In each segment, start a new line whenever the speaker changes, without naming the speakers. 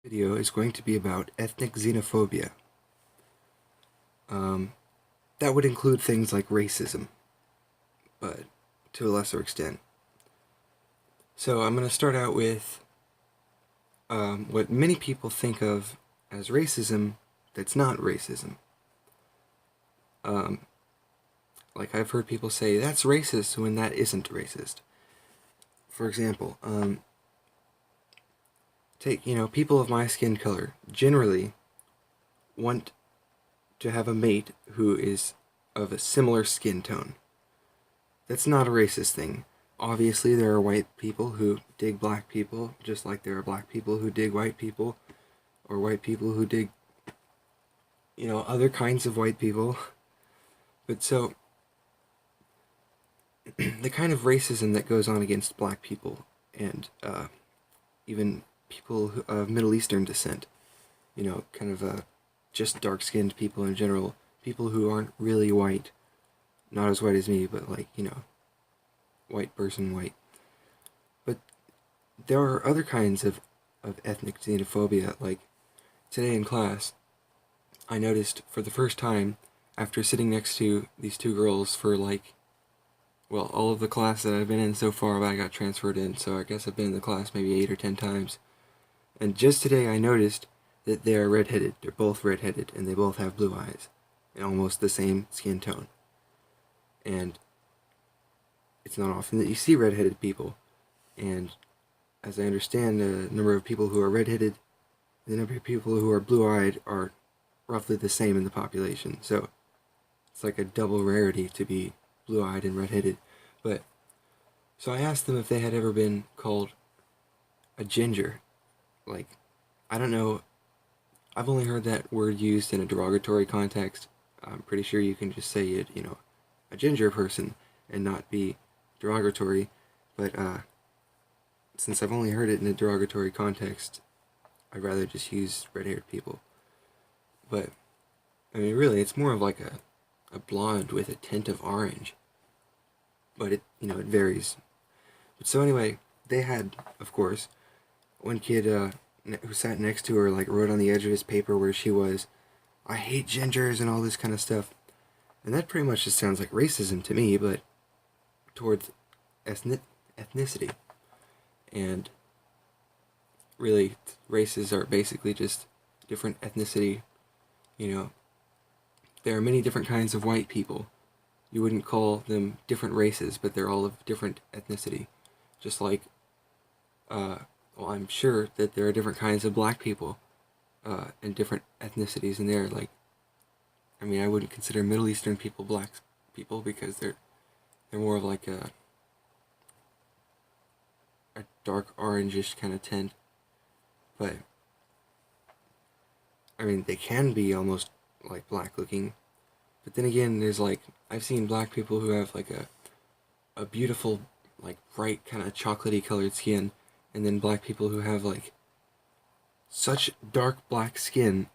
Video is going to be about ethnic xenophobia. That would include things like racism, but to a lesser extent. So I'm going to start out with what many people think of as racism that's not racism. Like I've heard people say, that's racist when that isn't racist. For example, take, people of my skin color generally want to have a mate who is of a similar skin tone. That's not a racist thing. Obviously, there are white people who dig black people, just like there are black people who dig white people, or white people who dig, other kinds of white people. But so, the kind of racism that goes on against black people, and even people of Middle Eastern descent, just dark-skinned people in general, people who aren't really white, not as white as me, but white person white. But there are other kinds of ethnic xenophobia. Like today in class, I noticed for the first time, after sitting next to these two girls for all of the class that I've been in so far, but I got transferred in, so I guess I've been in the class maybe 8 or 10 times. And just today I noticed that they are redheaded. They're both redheaded, and they both have blue eyes, and almost the same skin tone. And it's not often that you see redheaded people, and as I understand, the number of people who are redheaded and the number of people who are blue-eyed are roughly the same in the population, so it's like a double rarity to be blue-eyed and redheaded. But so I asked them if they had ever been called a ginger. Like, I don't know, I've only heard that word used in a derogatory context. I'm pretty sure you can just say it, a ginger person, and not be derogatory, but since I've only heard it in a derogatory context, I'd rather just use red-haired people. But, I mean, really, it's more of like a blonde with a tint of orange. But it varies. But so anyway, they had, of course, one kid who sat next to her, wrote on the edge of his paper where she was, "I hate gingers," and all this kind of stuff. And that pretty much just sounds like racism to me, but towards ethnicity. And really, races are basically just different ethnicity. There are many different kinds of white people. You wouldn't call them different races, but they're all of different ethnicity. Just like, I'm sure that there are different kinds of black people, and different ethnicities in there. I wouldn't consider Middle Eastern people black people because they're more of like a dark orangish kind of tint. But they can be almost like black looking. But then again, there's I've seen black people who have a beautiful, bright kind of chocolatey colored skin, and then black people who have such dark black skin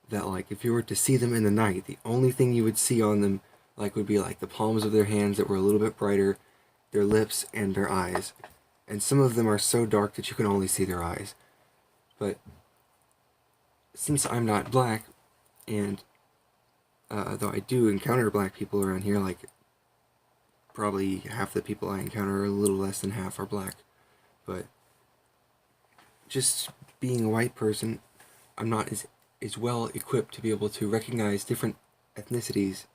that if you were to see them in the night, the only thing you would see on them would be the palms of their hands that were a little bit brighter, their lips, and their eyes. And some of them are so dark that you can only see their eyes. But since I'm not black, and though I do encounter black people around here, probably half the people I encounter, a little less than half, are black. But just being a white person, I'm not as well equipped to be able to recognize different ethnicities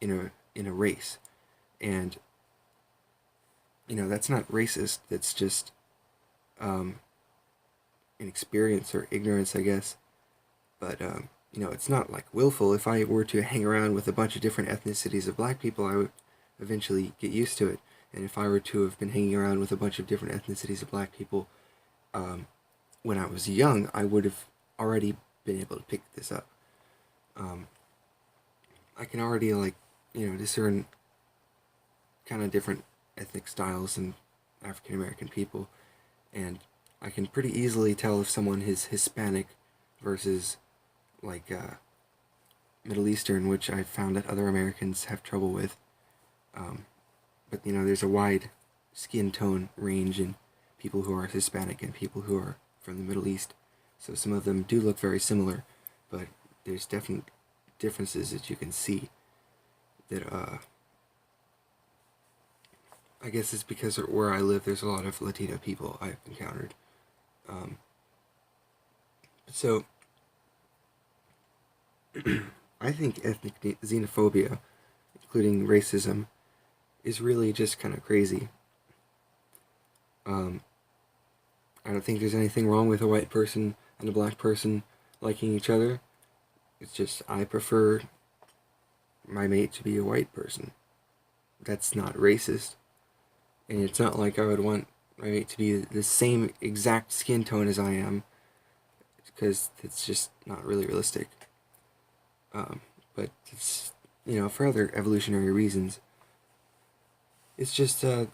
in a race. And that's not racist, that's just inexperience or ignorance, I guess. But it's not willful. If I were to hang around with a bunch of different ethnicities of black people, I would eventually get used to it. And if I were to have been hanging around with a bunch of different ethnicities of black people when I was young, I would have already been able to pick this up. I can already discern kind of different ethnic styles in African American people, and I can pretty easily tell if someone is Hispanic versus Middle Eastern, which I've found that other Americans have trouble with. But there's a wide skin tone range in people who are Hispanic and people who are from the Middle East. so some of them do look very similar, but there's definite differences that you can see that, I guess it's because where I live there's a lot of Latino people I've encountered. So, I think ethnic xenophobia, including racism, is really just kind of crazy. I don't think there's anything wrong with a white person and a black person liking each other. It's just I prefer my mate to be a white person. That's not racist. And it's not like I would want my mate to be the same exact skin tone as I am, because it's just not really realistic. But it's, for other evolutionary reasons, it's just the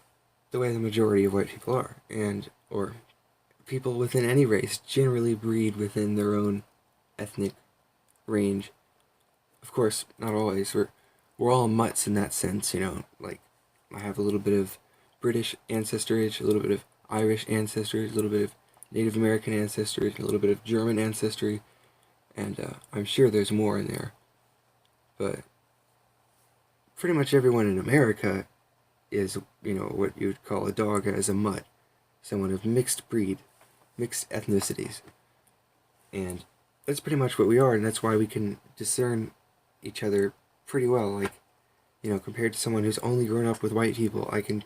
way the majority of white people are, or people within any race generally breed within their own ethnic range. Of course, not always. We're all mutts in that sense, like I have a little bit of British ancestry, a little bit of Irish ancestry, a little bit of Native American ancestry, a little bit of German ancestry, and I'm sure there's more in there. But pretty much everyone in America is, what you would call a dog as a mutt, someone of mixed breed, mixed ethnicities. And that's pretty much what we are, and that's why we can discern each other pretty well. Like, compared to someone who's only grown up with white people, I can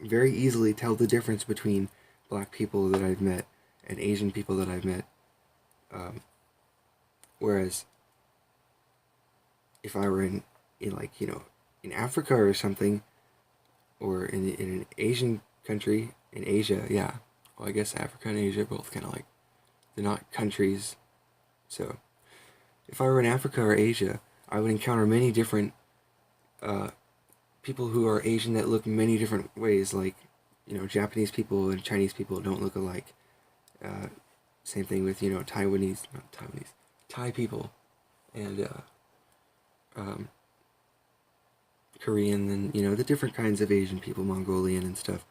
very easily tell the difference between black people that I've met and Asian people that I've met. Whereas if I were in Africa or something, or in an Asian country, in Asia, yeah. Well, I guess Africa and Asia are both kind of like, they're not countries. So, if I were in Africa or Asia, I would encounter many different people who are Asian that look many different ways. Like, Japanese people and Chinese people don't look alike. Same thing with, Thai people and Korean, and the different kinds of Asian people, Mongolian and stuff.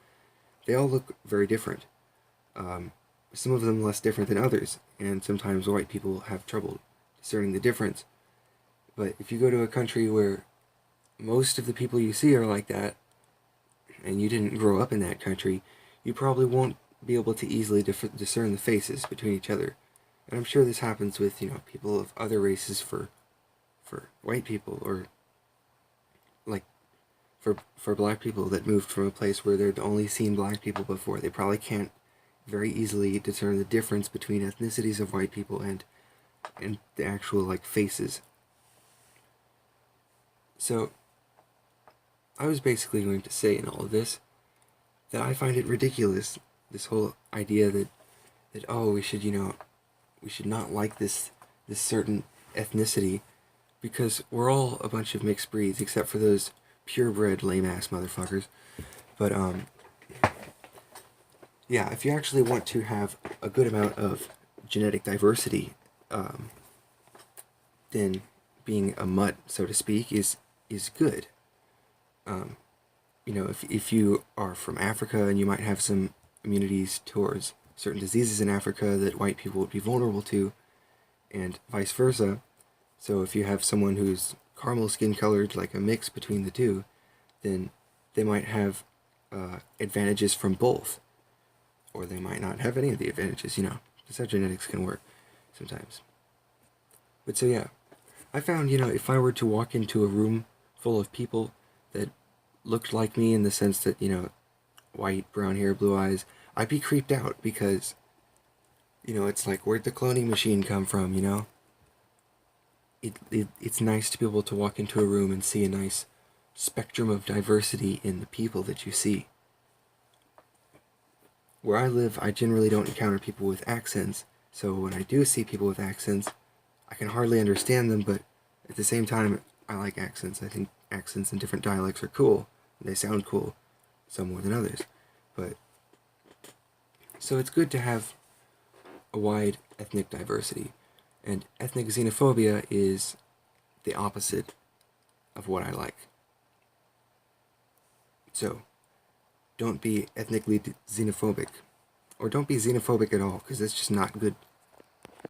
They all look very different. Some of them less different than others, and sometimes white people have trouble discerning the difference. But if you go to a country where most of the people you see are like that, and you didn't grow up in that country, you probably won't be able to easily discern the faces between each other. And I'm sure this happens with, people of other races for white people, or like for black people that moved from a place where they'd only seen black people before. They probably can't very easily discern the difference between ethnicities of white people and the actual faces. So I was basically going to say in all of this that I find it ridiculous, this whole idea that we should not like this certain ethnicity, because we're all a bunch of mixed breeds, except for those purebred lame-ass motherfuckers. But, yeah, if you actually want to have a good amount of genetic diversity, then being a mutt, so to speak, is good. If you are from Africa and you might have some immunities towards certain diseases in Africa that white people would be vulnerable to, and vice versa. So if you have someone who's caramel skin colored, like a mix between the two, then they might have advantages from both. Or they might not have any of the advantages, That's how genetics can work sometimes. But so yeah, I found, if I were to walk into a room full of people that looked like me in the sense that, white, brown hair, blue eyes, I'd be creeped out because, it's like, where'd the cloning machine come from, It's nice to be able to walk into a room and see a nice spectrum of diversity in the people that you see. Where I live, I generally don't encounter people with accents, so when I do see people with accents, I can hardly understand them, but at the same time, I like accents. I think accents in different dialects are cool, and they sound cool, some more than others. But so it's good to have a wide ethnic diversity, and ethnic xenophobia is the opposite of what I like. So, don't be ethnically xenophobic, or don't be xenophobic at all, because that's just not good